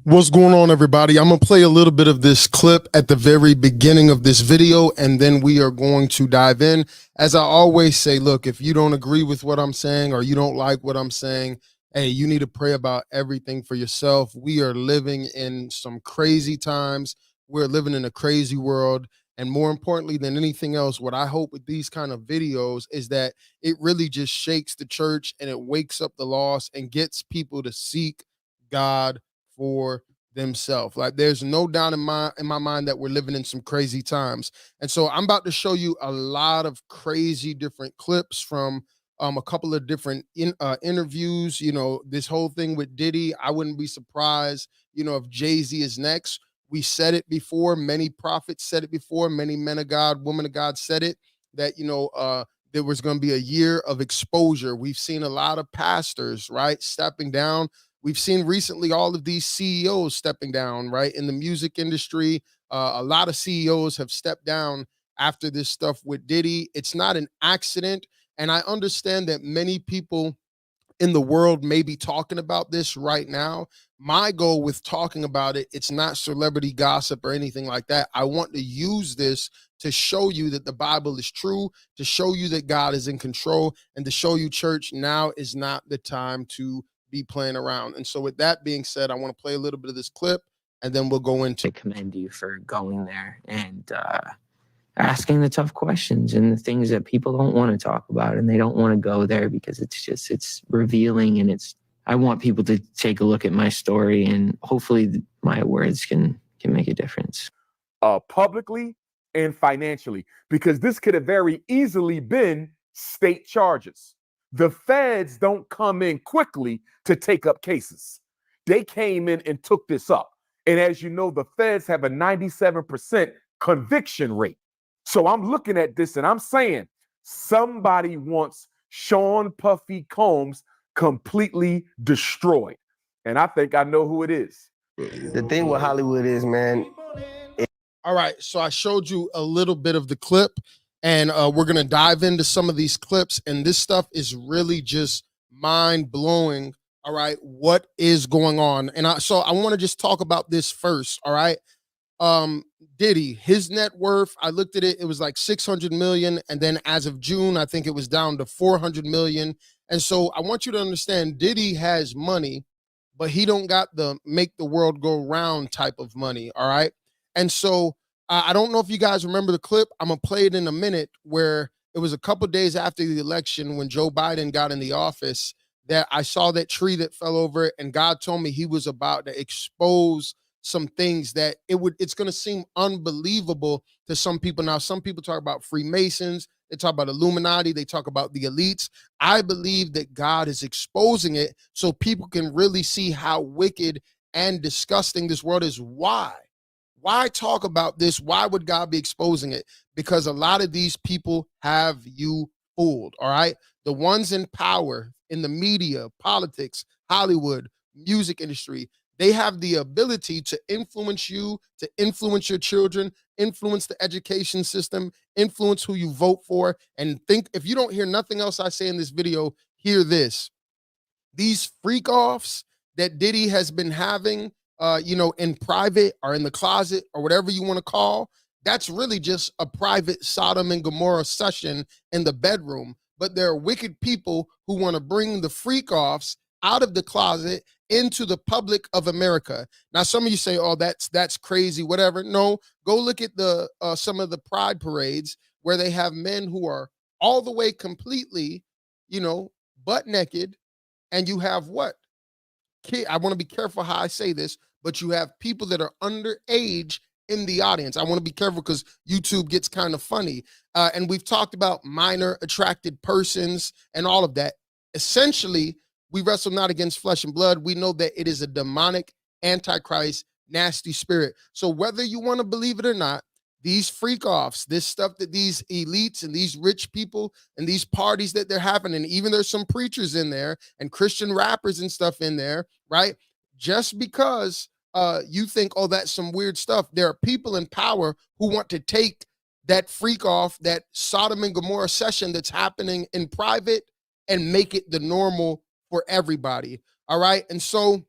What's going on, everybody? I'm going to play a little bit of this clip at the very beginning of this video, and then we are going to dive in. As I always say, look, if you don't agree with what I'm saying or you don't like what I'm saying, hey, you need to pray about everything for yourself. We are living in some crazy times. We're living in a crazy world. And more importantly than anything else, what I hope with these kind of videos is that it really just shakes the church and it wakes up the lost and gets people to seek God for themselves. Like there's no doubt in my mind that we're living in some crazy times. And so I'm about to show you a lot of crazy different clips from a couple of different interviews. You know, this whole thing with Diddy, I wouldn't be surprised, you know, if Jay-Z is next. We said it before, many prophets said it before, many men of God, women of God said it, that there was going to be a year of exposure. We've seen a lot of pastors, right, stepping down. We've seen recently all of these CEOs stepping down, right? In the music industry, a lot of CEOs have stepped down after this stuff with Diddy. It's not an accident. And I understand that many people in the world may be talking about this right now. My goal with talking about it, it's not celebrity gossip or anything like that. I want to use this to show you that the Bible is true, to show you that God is in control, and to show you, church, now is not the time to be playing around. And so with that being said, I want to play a little bit of this clip and then we'll go into. I commend you for going there and asking the tough questions and the things that people don't want to talk about, and they don't want to go there because it's revealing, and I want people to take a look at my story, and hopefully my words can make a difference. Publicly and financially, because this could have very easily been state charges. The feds don't come in quickly to take up cases. They came in and took this up. And as you know, the feds have a 97% conviction rate. So I'm looking at this and I'm saying somebody wants Sean Puffy Combs completely destroyed. And I think I know who it is. The thing with Hollywood is, man. All right, so I showed you a little bit of the clip, and we're going to dive into some of these clips, and this stuff is really just mind-blowing, all right, what is going on. And so I want to just talk about this first, all right? Diddy, his net worth, I looked at it, it was like 600 million, and then as of June, I think it was down to 400 million. And so I want you to understand, Diddy has money, but he don't got the make the world go round type of money, all right? And so I don't know if you guys remember the clip. I'm going to play it in a minute, where it was a couple days after the election when Joe Biden got in the office that I saw that tree that fell over, and God told me he was about to expose some things that it's going to seem unbelievable to some people. Now, some people talk about Freemasons, they talk about Illuminati, they talk about the elites. I believe that God is exposing it so people can really see how wicked and disgusting this world is. Why talk about this? Why would God be exposing it? Because a lot of these people have you fooled, all right? The ones in power, in the media, politics, Hollywood, music industry, they have the ability to influence you, to influence your children, influence the education system, influence who you vote for. And think, if you don't hear nothing else I say in this video, hear this. These freak offs that Diddy has been having, in private or in the closet or whatever you want to call, that's really just a private Sodom and Gomorrah session in the bedroom. But there are wicked people who want to bring the freak offs out of the closet into the public of America. Now, some of you say, "Oh, that's crazy," whatever. No, go look at the some of the pride parades where they have men who are all the way completely, butt naked, and you have what? I want to be careful how I say this, but you have people that are underage in the audience. I want to be careful because YouTube gets kind of funny. And we've talked about minor attracted persons and all of that. Essentially, we wrestle not against flesh and blood. We know that it is a demonic, antichrist, nasty spirit. So whether you want to believe it or not, these freak offs, this stuff that these elites and these rich people and these parties that they're having, and even there's some preachers in there and Christian rappers and stuff in there, right? Just because you think, oh, that's some weird stuff, there are people in power who want to take that freak off, that Sodom and Gomorrah session that's happening in private, and make it the normal for everybody. All right. And so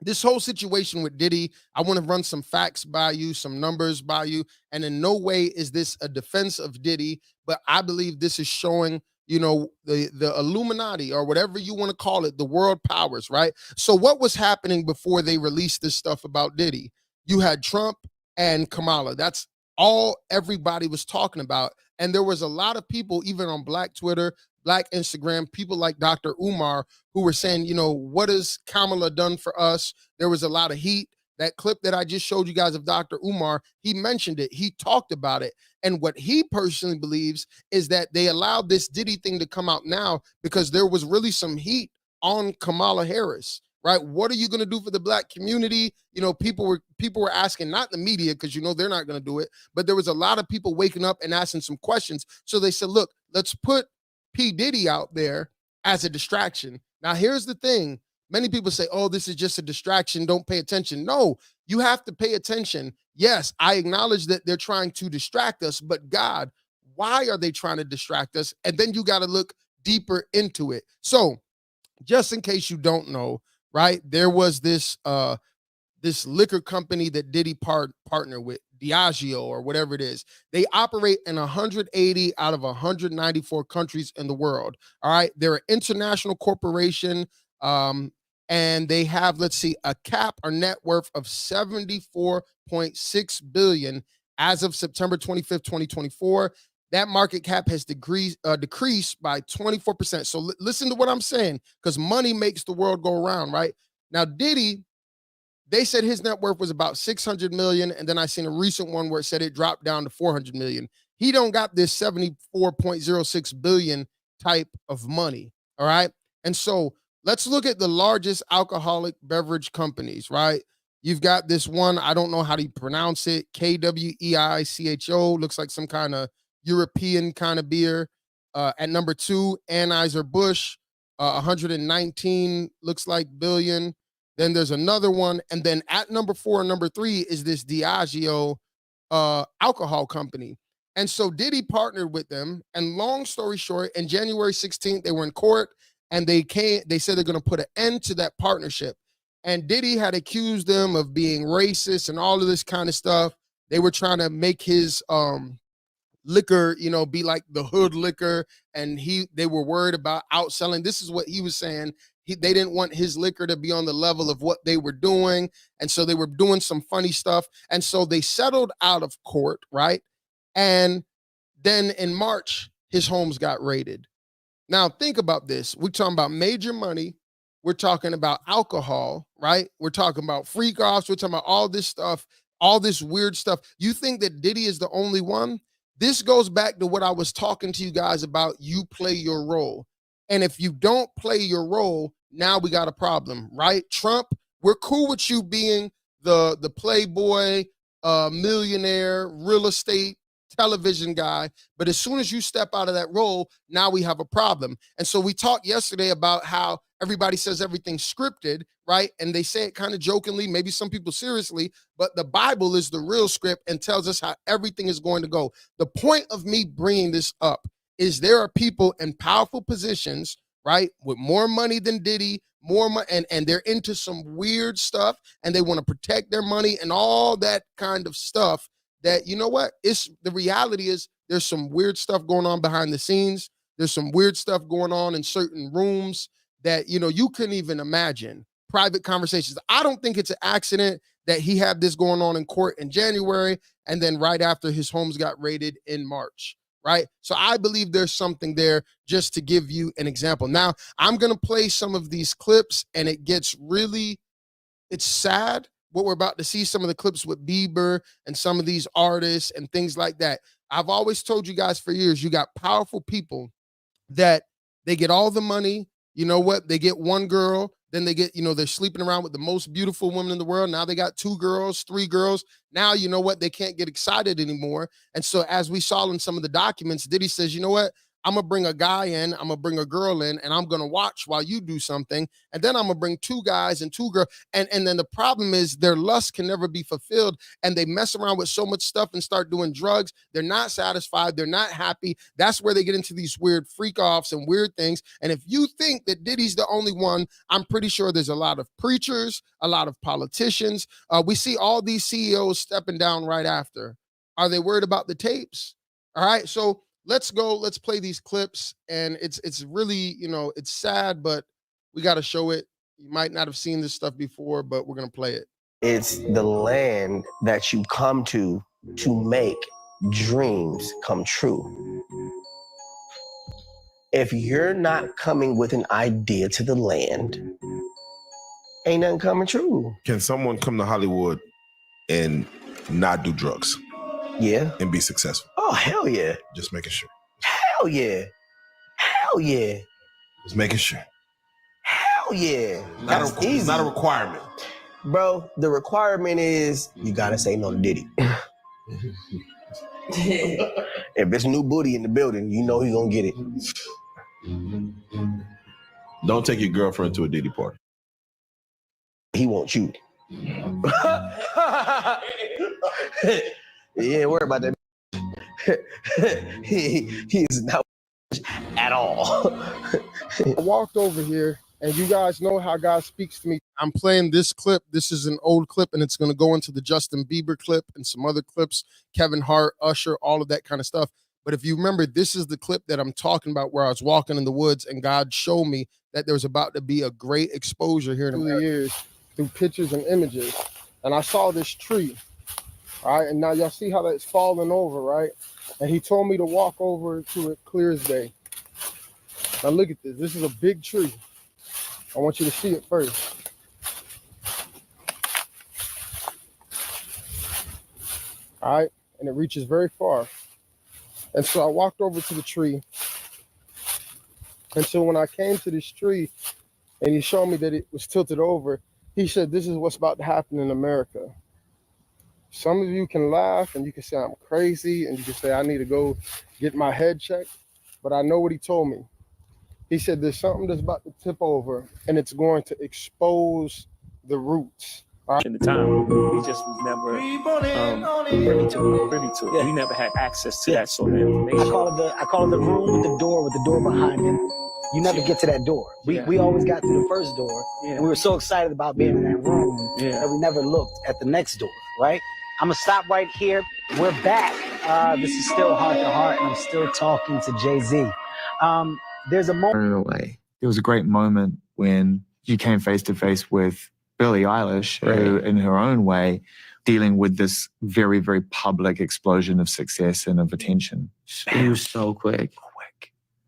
this whole situation with Diddy, I want to run some facts by you, some numbers by you, and in no way is this a defense of Diddy, but I believe this is showing, the Illuminati or whatever you want to call it, the world powers, right? So what was happening before they released this stuff about Diddy? You had Trump and Kamala. That's all everybody was talking about, and there was a lot of people, even on Black Twitter, Black Instagram, people like Dr. Umar, who were saying, what has Kamala done for us? There was a lot of heat. That clip that I just showed you guys of Dr. Umar, he mentioned it. He talked about it. And what he personally believes is that they allowed this Diddy thing to come out now because there was really some heat on Kamala Harris, right? What are you going to do for the Black community? People were asking, not the media, because they're not going to do it, but there was a lot of people waking up and asking some questions. So they said, look, let's put P. Diddy out there as a distraction. Now, here's the thing. Many people say, oh, this is just a distraction. Don't pay attention. No, you have to pay attention. Yes, I acknowledge that they're trying to distract us, but God, why are they trying to distract us? And then you got to look deeper into it. So just in case you don't know, right, there was this liquor company that Diddy partnered with, Diageo or whatever it is. They operate in 180 out of 194 countries in the world. All right. They're an international corporation. And they have, let's see, a cap or net worth of 74.6 billion as of September 25th, 2024. That market cap has decreased by 24%. So listen to what I'm saying, because money makes the world go around, right? Now, Diddy, they said his net worth was about 600 million. And then I seen a recent one where it said it dropped down to 400 million. He don't got this 74.06 billion type of money. All right. And so let's look at the largest alcoholic beverage companies, right? You've got this one, I don't know how to pronounce it, KWEICHO, looks like some kind of European kind of beer. At number 2, Anheuser-Busch, 119 looks like billion. Then there's another one. And then at number 4 and number 3 is this Diageo alcohol company. And so Diddy partnered with them. And long story short, in January 16th, they were in court and they said they're going to put an end to that partnership. And Diddy had accused them of being racist and all of this kind of stuff. They were trying to make his liquor, be like the hood liquor. And they were worried about outselling. This is what he was saying. They didn't want his liquor to be on the level of what they were doing. And so they were doing some funny stuff. And so they settled out of court, right? And then in March, his homes got raided. Now, think about this. We're talking about major money. We're talking about alcohol, right? We're talking about freak offs. We're talking about all this stuff, all this weird stuff. You think that Diddy is the only one? This goes back to what I was talking to you guys about. You play your role. And if you don't play your role, now we got a problem, right? Trump, we're cool with you being the playboy, millionaire, real estate, television guy. But as soon as you step out of that role, now we have a problem. And so we talked yesterday about how everybody says everything's scripted, right? And they say it kind of jokingly, maybe some people seriously, but the Bible is the real script and tells us how everything is going to go. The point of me bringing this up is there are people in powerful positions, right, with more money than Diddy, more money, and they're into some weird stuff, and they want to protect their money and all that kind of stuff. That, you know what? The reality is there's some weird stuff going on behind the scenes. There's some weird stuff going on in certain rooms that, you couldn't even imagine. Private conversations. I don't think it's an accident that he had this going on in court in January, and then right after his homes got raided in March, right? So I believe there's something there, just to give you an example. Now, I'm going to play some of these clips, and it's sad what we're about to see, some of the clips with Bieber and some of these artists and things like that. I've always told you guys for years, you got powerful people that they get all the money. You know what? They get one girl, then they get, they're sleeping around with the most beautiful woman in the world. Now they got 2 girls, 3 girls. Now, you know what? They can't get excited anymore. And so as we saw in some of the documents, Diddy says, you know what? I'm gonna bring a guy in, I'm gonna bring a girl in, and I'm gonna watch while you do something, and then I'm gonna bring 2 guys and 2 girls, and then the problem is their lust can never be fulfilled, and they mess around with so much stuff and start doing drugs. They're not satisfied, they're not happy. That's where they get into these weird freak offs and weird things. And if you think that Diddy's the only one, I'm pretty sure there's a lot of preachers, a lot of politicians. We see all these CEOs stepping down right after. Are they worried about the tapes? All right, so let's go. Let's play these clips, and it's really, you know, it's sad, but we got to show it. You might not have seen this stuff before, but we're gonna play it. It's the land that you come to make dreams come true. If you're not coming with an idea to the land, ain't nothing coming true. Can someone come to Hollywood and not do drugs Yeah. and be successful? Oh, hell yeah. Just making sure. Hell yeah. Hell yeah. Just making sure. Hell yeah. That's easy. It's not a requirement. Bro, the requirement is you gotta say no to Diddy. If it's new booty in the building, you know he's gonna get it. Don't take your girlfriend to a Diddy party. He wants you. Yeah, worry about that. He is not at all. I walked over here, and you guys know how God speaks to me. I'm playing this clip. This is an old clip, and it's going to go into the Justin Bieber clip and some other clips, Kevin Hart, Usher, all of that kind of stuff. But if you remember, this is the clip that I'm talking about where I was walking in the woods, and God showed me that there was about to be a great exposure here in the years through pictures and images. And I saw this tree, all right? And now y'all see how that's falling over, right? And he told me to walk over to it clear as day. Now look at this. This is a big tree. I want you to see it first. All right, and it reaches very far. And so I walked over to the tree. And so when I came to this tree and he showed me that it was tilted over, he said, this is what's about to happen in America. Some of you can laugh and you can say I'm crazy and you can say I need to go get my head checked, but I know what he told me. He said there's something that's about to tip over and it's going to expose the roots. In the time, we just was never privy to it. We never had access to that sort of information. I call it the room with the door behind it. You never get to that door. We always got to the first door. And we were so excited about being in that room that we never looked at the next door, right? I'm gonna stop right here. We're back. This is still Heart to Heart, and I'm still talking to Jay-Z. There's a moment. There was a great moment when you came face to face with Billie Eilish, who, in her own way, dealing with this very, very public explosion of success and of attention. It was so quick.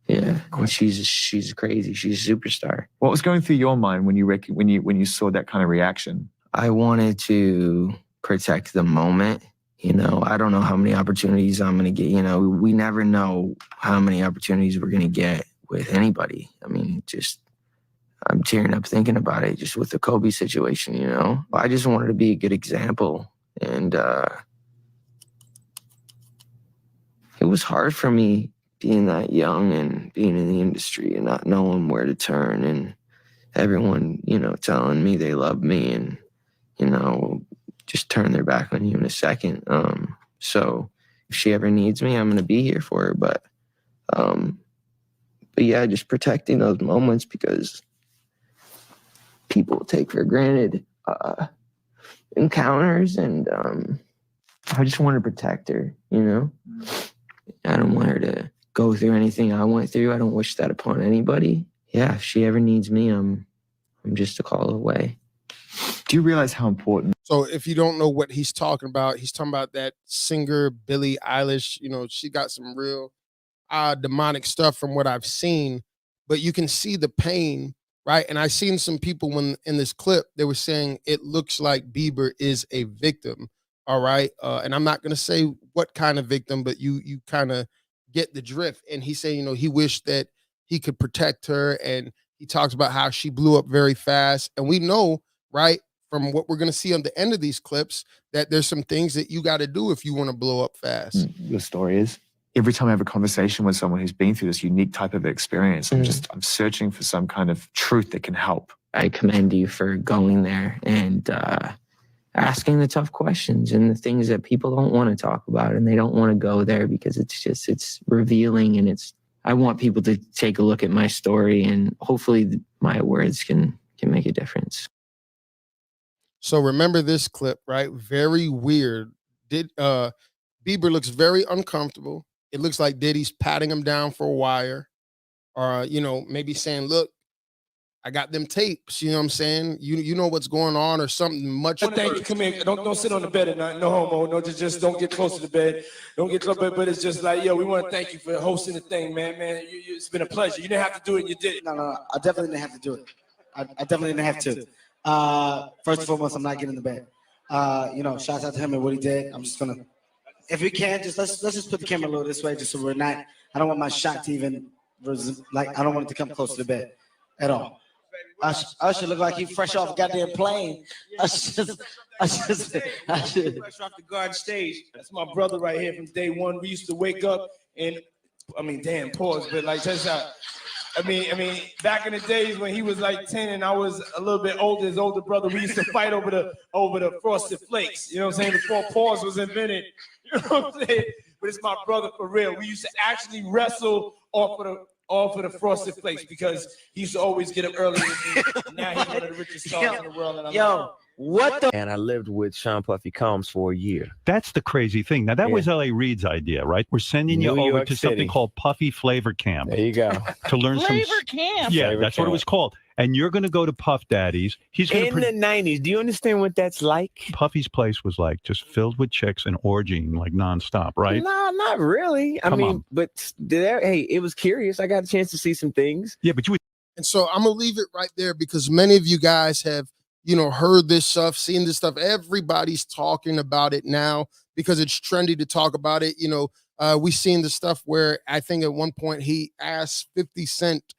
Yeah, and she's crazy. She's a superstar. What was going through your mind when you saw that kind of reaction? I wanted to protect the moment. You know, I don't know how many opportunities I'm going to get. You know, we never know how many opportunities we're going to get with anybody. I mean, just I'm tearing up thinking about it, just with the Kobe situation, you know. I just wanted to be a good example. And it was hard for me being that young and being in the industry and not knowing where to turn, and everyone, you know, telling me they love me and, you know, just turn their back on you in a second. So if she ever needs me, I'm going to be here for her. But yeah, just protecting those moments, because people take for granted encounters, and I just want to protect her, you know? I don't want her to go through anything I went through. I don't wish that upon anybody. Yeah, if she ever needs me, I'm just a call away. Do you realize how important? So if you don't know what he's talking about that singer, Billie Eilish. You know, she got some real demonic stuff from what I've seen, but you can see the pain, right? And I seen some people when in this clip, they were saying it looks like Bieber is a victim, all right? And I'm not going to say what kind of victim, but you kind of get the drift. And he's saying, you know, he wished that he could protect her, and he talks about how she blew up very fast. And we know, right, from what we're going to see on the end of these clips, that there's some things that you got to do if you want to blow up fast. The story is? every time I have a conversation with someone who's been through this unique type of experience, I'm searching for some kind of truth that can help. I commend you for going there and asking the tough questions and the things that people don't want to talk about, and they don't want to go there because it's revealing, and I want people to take a look at my story, and hopefully my words can make a difference. So remember this clip, right? Very weird. Bieber looks very uncomfortable. It looks like Diddy's patting him down for a wire, or maybe saying, "Look, I got them tapes." You know what I'm saying? You know what's going on, or something much. Thank you. Come here. Don't sit on the bed at night. No homo. No, just don't get close to the bed. Don't get close. But it's just like, yo, we want to thank you for hosting the thing, man. It's been a pleasure. You didn't have to do it, and you did it. No. I definitely didn't have to do it. I definitely didn't have to. First and foremost, I'm not getting in the bed. Shouts out to him and what he did. I'm just gonna, if we can, let's just put the camera a little this way, just so we're not. I don't want my shot to even I don't want it to come close to the bed at all. Usher look like he fresh off a goddamn plane. I should Fresh off the garden stage. That's my brother right here from day one. We used to wake up and, pause, but like, check this out. Back in the days when he was like 10 and I was a little bit older, his older brother, we used to fight over the frosted flakes. You know what I'm saying? Before pause was invented. You know what I'm saying? But it's my brother for real. We used to actually wrestle off of the frosted flakes because he used to always get up early with me. Now he's one of the richest stars in the world. And And I lived with Sean Puffy Combs for a year. That's the crazy thing. Now, that was L.A. Reid's idea, right? We're sending you New over York to City. something called Puffy Flavor Camp. There you go. To learn Flavor Camp. Yeah, Flavor that's what it Camp. was called. And you're going to go to Puff Daddy's. He's going In the 90s. Do you understand what that's like? Puffy's place was like just filled with chicks and orgying like nonstop, right? No, not really. But it was curious. I got a chance to see some things. Yeah, but And so I'm gonna leave it right there because many of you guys have, heard this stuff, seen this stuff. Everybody's talking about it now because it's trendy to talk about it. We've seen the stuff where I think at one point he asked 50 Cent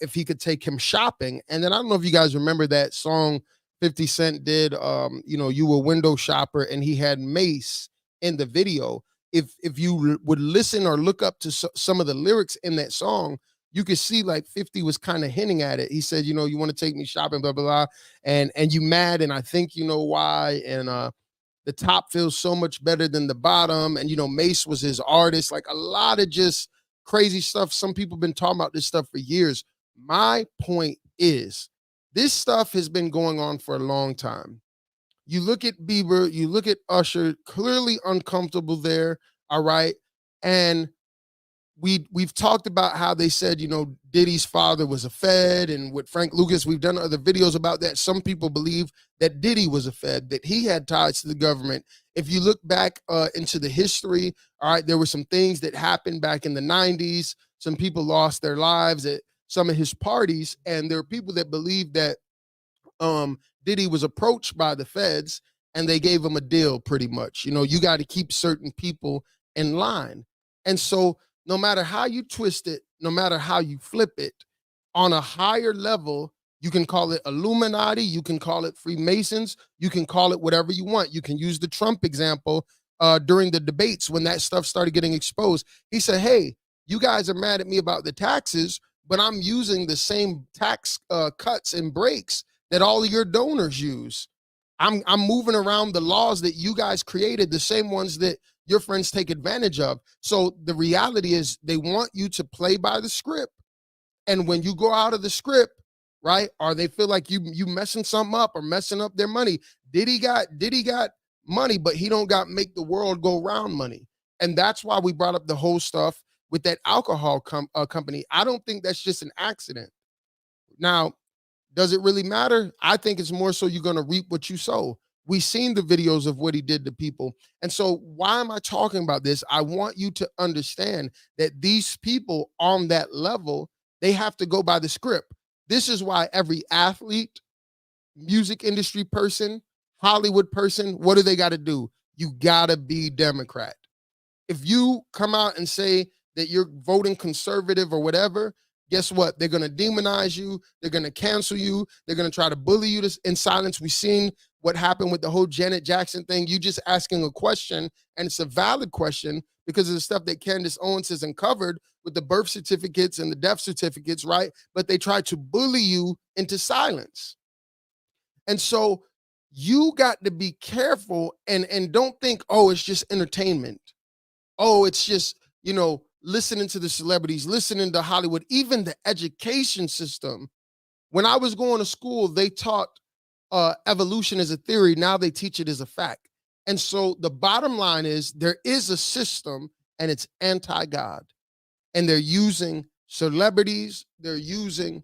if he could take him shopping. And then I don't know if you guys remember that song 50 Cent did, You Were Window Shopper, and he had Mace in the video. If you would listen or look up to some of the lyrics in that song, you could see like 50 was kind of hinting at it. He said, you want to take me shopping, blah, blah, blah. And you mad, and I think you know why. And the top feels so much better than the bottom. And, Mace was his artist, like a lot of just crazy stuff. Some people have been talking about this stuff for years. My point is, this stuff has been going on for a long time. You look at Bieber, you look at Usher, clearly uncomfortable there, all right? And we've talked about how they said, Diddy's father was a Fed, and with Frank Lucas, we've done other videos about that. Some people believe that Diddy was a Fed, that he had ties to the government. If you look back into the history, all right, there were some things that happened back in the 90s. Some people lost their lives at some of his parties, and there are people that believe that Diddy was approached by the feds and they gave him a deal pretty much. You got to keep certain people in line. And so no matter how you twist it, no matter how you flip it, on a higher level, you can call it Illuminati, you can call it Freemasons, you can call it whatever you want. You can use the Trump example during the debates when that stuff started getting exposed. He said, hey, you guys are mad at me about the taxes, but I'm using the same tax cuts and breaks that all of your donors use. I'm moving around the laws that you guys created, the same ones that your friends take advantage of. So the reality is they want you to play by the script. And when you go out of the script, right, or they feel like you messing something up or messing up their money. Diddy got money, but he don't got make the world go round money. And that's why we brought up the whole stuff with that alcohol company. I don't think that's just an accident. Now, does it really matter? I think it's more so you're going to reap what you sow. We've seen the videos of what he did to people. And so why am I talking about this? I want you to understand that these people on that level, they have to go by the script. This is why every athlete, music industry person, Hollywood person, what do they got to do? You got to be Democrat. If you come out and say that you're voting conservative or whatever, guess what? They're going to demonize you. They're going to cancel you. They're going to try to bully you in silence. We've seen what happened with the whole Janet Jackson thing. You just asking a question, and it's a valid question because of the stuff that Candace Owens has uncovered with the birth certificates and the death certificates, right? But they try to bully you into silence. And so you got to be careful and don't think, oh, it's just entertainment. Oh, it's just, listening to the celebrities, listening to Hollywood, even the education system. When I was going to school, they taught evolution as a theory. Now they teach it as a fact. And so the bottom line is there is a system and it's anti-God. And they're using celebrities, they're using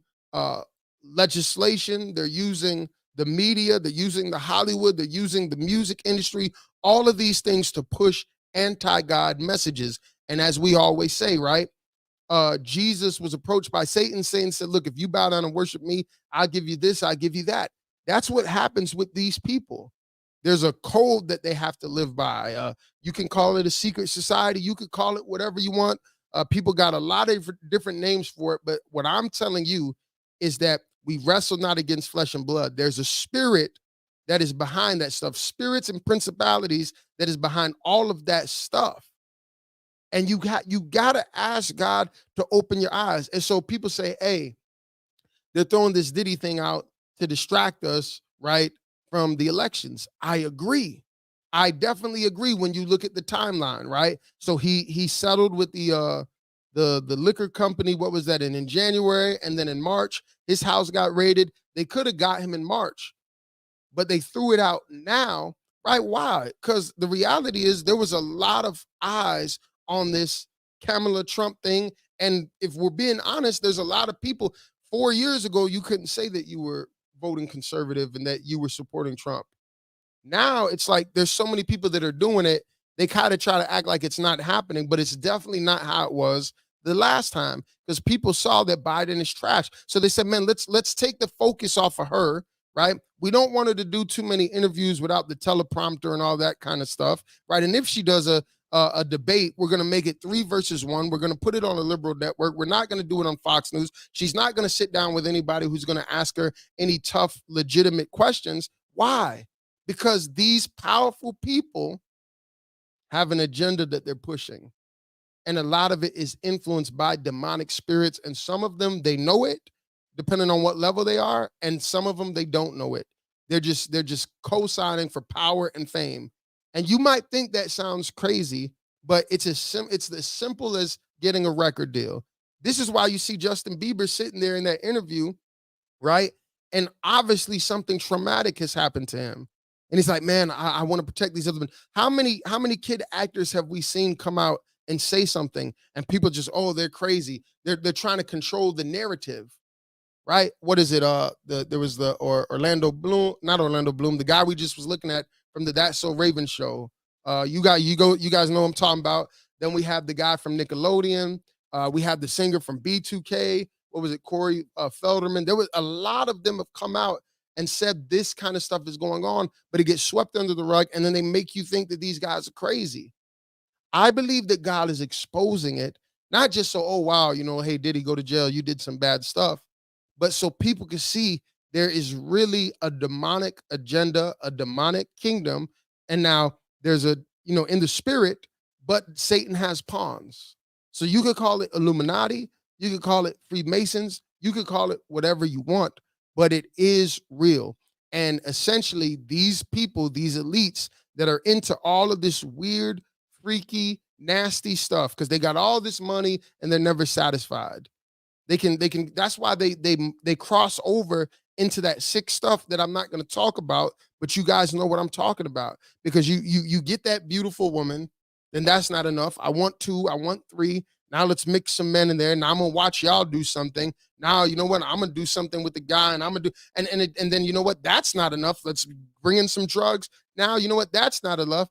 legislation, they're using the media, they're using the Hollywood, they're using the music industry, all of these things to push anti-God messages. And as we always say, right, Jesus was approached by Satan. Satan said, look, if you bow down and worship me, I'll give you this, I'll give you that. That's what happens with these people. There's a code that they have to live by. You can call it a secret society. You could call it whatever you want. People got a lot of different names for it. But what I'm telling you is that we wrestle not against flesh and blood. There's a spirit that is behind that stuff. Spirits and principalities that is behind all of that stuff. And you got to ask God to open your eyes. And so people say, hey, they're throwing this Diddy thing out to distract us, right, from the elections. I agree. I definitely agree when you look at the timeline, right? So he settled with the liquor company. What was that? In January, and then in March, his house got raided. They could have got him in March, but they threw it out now, right? Why? Because the reality is there was a lot of eyes on this Kamala Trump thing. And if we're being honest, there's a lot of people. 4 years ago, you couldn't say that you were voting conservative and that you were supporting Trump. Now it's like there's so many people that are doing it. They kind of try to act like it's not happening, but it's definitely not how it was the last time because people saw that Biden is trash. So they said, man, let's take the focus off of her, right? We don't want her to do too many interviews without the teleprompter and all that kind of stuff, right? And if she does a debate, we're going to make it 3 versus 1. We're going to put it on a liberal network. We're not going to do it on Fox News. She's not going to sit down with anybody who's going to ask her any tough, legitimate questions. Why? Because these powerful people have an agenda that they're pushing. And a lot of it is influenced by demonic spirits. And some of them, they know it, depending on what level they are. And some of them, they don't know it. They're just co-signing for power and fame. And you might think that sounds crazy, but it's as simple as getting a record deal. This is why you see Justin Bieber sitting there in that interview, right? And obviously something traumatic has happened to him. And he's like, man, I want to protect these other men. How many kid actors have we seen come out and say something and people just, oh, they're crazy. They're trying to control the narrative, right? What is it? There was the Orlando Bloom, not Orlando Bloom, the guy we just was looking at from the That's So Raven show. You guys know what I'm talking about. Then we have the guy from Nickelodeon. We have the singer from B2K. What was it? Corey Feldman. There was a lot of them have come out and said this kind of stuff is going on, but it gets swept under the rug, and then they make you think that these guys are crazy. I believe that God is exposing it, not just so, oh, wow, hey, Diddy, go to jail, you did some bad stuff, but so people can see there is really a demonic agenda, a demonic kingdom, and now there's a, in the spirit, but Satan has pawns. So you could call it Illuminati, you could call it Freemasons, you could call it whatever you want, but it is real. And essentially, these people, these elites that are into all of this weird, freaky, nasty stuff, because they got all this money and they're never satisfied. They can. That's why they cross over into that sick stuff that I'm not going to talk about, but you guys know what I'm talking about. Because you get that beautiful woman, then that's not enough. I want 2, I want 3. Now let's mix some men in there. Now I'm gonna watch y'all do something. Now you know what? I'm gonna do something with the guy, and I'm gonna do and then you know what? That's not enough. Let's bring in some drugs. Now you know what? That's not enough.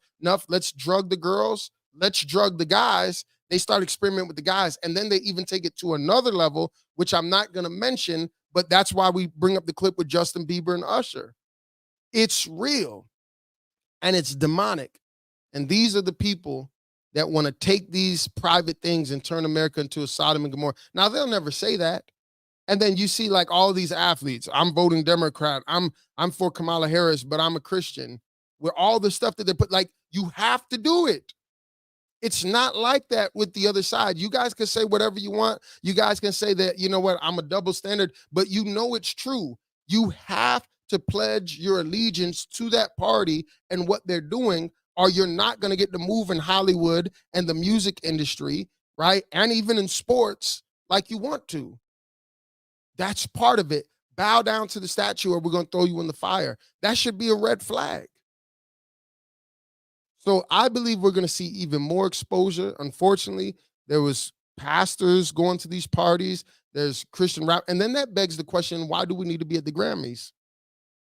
Let's drug the girls. Let's drug the guys. They start experimenting with the guys, and then they even take it to another level, which I'm not gonna mention. But that's why we bring up the clip with Justin Bieber and Usher. It's real, and it's demonic, and these are the people that want to take these private things and turn America into a Sodom and Gomorrah. Now, they'll never say that. And then you see like all these athletes, I'm voting Democrat, I'm for Kamala Harris, but I'm a Christian. With all the stuff that they put, like, you have to do it. It's not like that with the other side. You guys can say whatever you want. You guys can say that, you know what, I'm a double standard, but you know it's true. You have to pledge your allegiance to that party and what they're doing, or you're not going to get to move in Hollywood and the music industry, right? And even in sports like you want to. That's part of it. Bow down to the statue or we're going to throw you in the fire. That should be a red flag. So I believe we're going to see even more exposure. Unfortunately, there was pastors going to these parties. There's Christian rap. And then that begs the question, why do we need to be at the Grammys?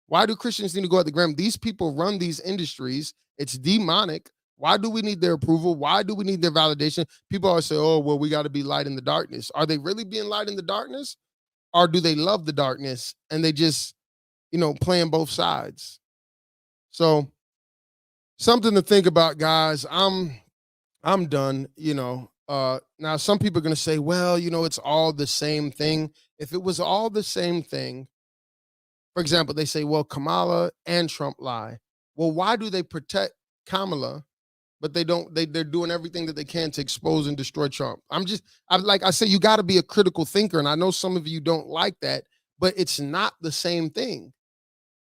Why do Christians need to go at the Grammys? These people run these industries. It's demonic. Why do we need their approval? Why do we need their validation? People always say, oh, well, we got to be light in the darkness. Are they really being light in the darkness? Or do they love the darkness and they just, playing both sides? So something to think about, guys. I'm done, Now, some people are going to say, well, it's all the same thing. If it was all the same thing, for example, they say, well, Kamala and Trump lie. Well, why do they protect Kamala, but they're doing everything that they can to expose and destroy Trump? Like I say, you got to be a critical thinker. And I know some of you don't like that, but it's not the same thing.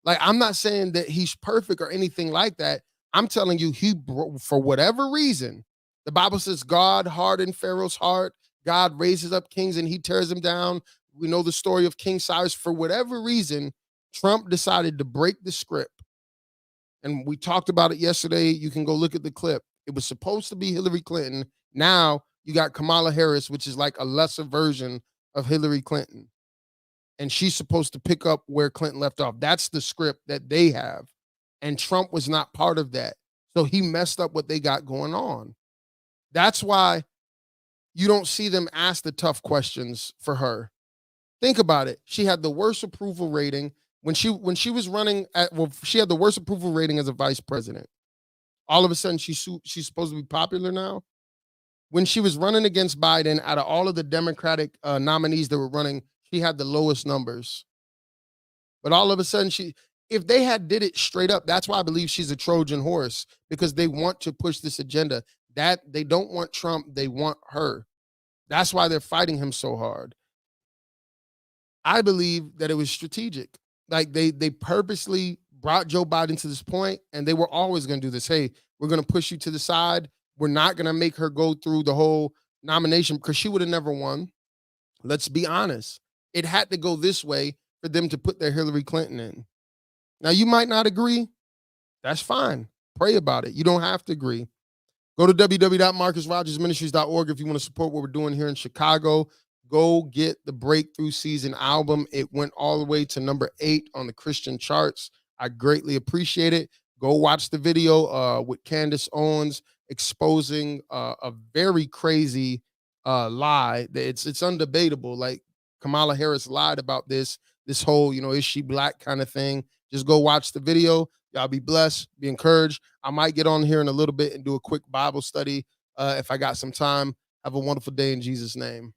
Like, I'm not saying that he's perfect or anything like that. I'm telling you, for whatever reason, the Bible says God hardened Pharaoh's heart. God raises up kings and he tears them down. We know the story of King Cyrus. For whatever reason, Trump decided to break the script. And we talked about it yesterday. You can go look at the clip. It was supposed to be Hillary Clinton. Now you got Kamala Harris, which is like a lesser version of Hillary Clinton. And she's supposed to pick up where Clinton left off. That's the script that they have. And Trump was not part of that. So he messed up what they got going on. That's why you don't see them ask the tough questions for her. Think about it. She had the worst approval rating when she was running she had the worst approval rating as a vice president. All of a sudden she's supposed to be popular now. When she was running against Biden, out of all of the Democratic nominees that were running, she had the lowest numbers. But all of a sudden if they had did it straight up, that's why I believe she's a Trojan horse, because they want to push this agenda. That they don't want Trump, they want her. That's why they're fighting him so hard. I believe that it was strategic. Like they purposely brought Joe Biden to this point, and they were always going to do this. Hey, we're going to push you to the side. We're not going to make her go through the whole nomination because she would have never won. Let's be honest. It had to go this way for them to put their Hillary Clinton in. Now, you might not agree. That's fine. Pray about it. You don't have to agree. Go to www.marcusrogersministries.org if you want to support what we're doing here in Chicago. Go get the Breakthrough Season album. It went all the way to number 8 on the Christian charts. I greatly appreciate it. Go watch the video with Candace Owens exposing a very crazy lie. It's undebatable. Like, Kamala Harris lied about this whole, is she black kind of thing. Just go watch the video. Y'all be blessed, be encouraged. I might get on here in a little bit and do a quick Bible study if I got some time. Have a wonderful day in Jesus' name.